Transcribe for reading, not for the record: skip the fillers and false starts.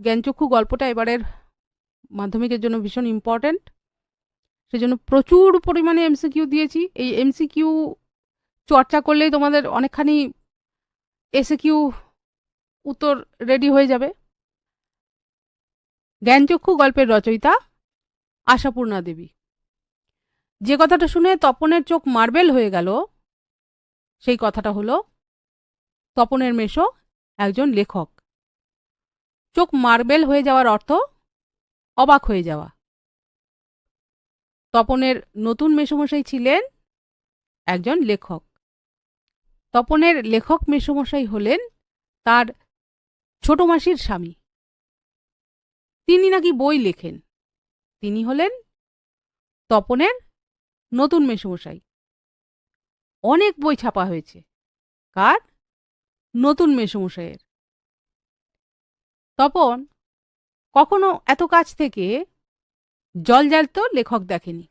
জ্ঞানচক্ষু গল্পটা এবারের মাধ্যমিকের জন্য ভীষণ ইম্পর্ট্যান্ট, সেজন্য প্রচুর পরিমাণে এমসিকিউ দিয়েছি। এই এমসিকিউ চর্চা করলেই তোমাদের অনেকখানি এসিকিউ উত্তর রেডি হয়ে যাবে। জ্ঞানচক্ষু গল্পের রচয়িতা আশাপূর্ণা দেবী। যে কথাটা শুনে তপনের চোখ মার্বেল হয়ে গেল সেই কথাটা হলো তপনের মেশো একজন লেখক। চোখ মার্বেল হয়ে যাওয়ার অর্থ অবাক হয়ে যাওয়া। তপনের নতুন মেসোমশাই ছিলেন একজন লেখক। তপনের লেখক মেসোমশাই হলেন তার ছোট মাসির স্বামী। তিনি নাকি বই লেখেন। তিনি হলেন তপনের নতুন মেসোমশাই। অনেক বই ছাপা হয়েছে। কার? নতুন মেসোমশাইয়ের। তপন কখনো এত কাছ থেকে জলজ্যান্ত লেখক দেখেনি।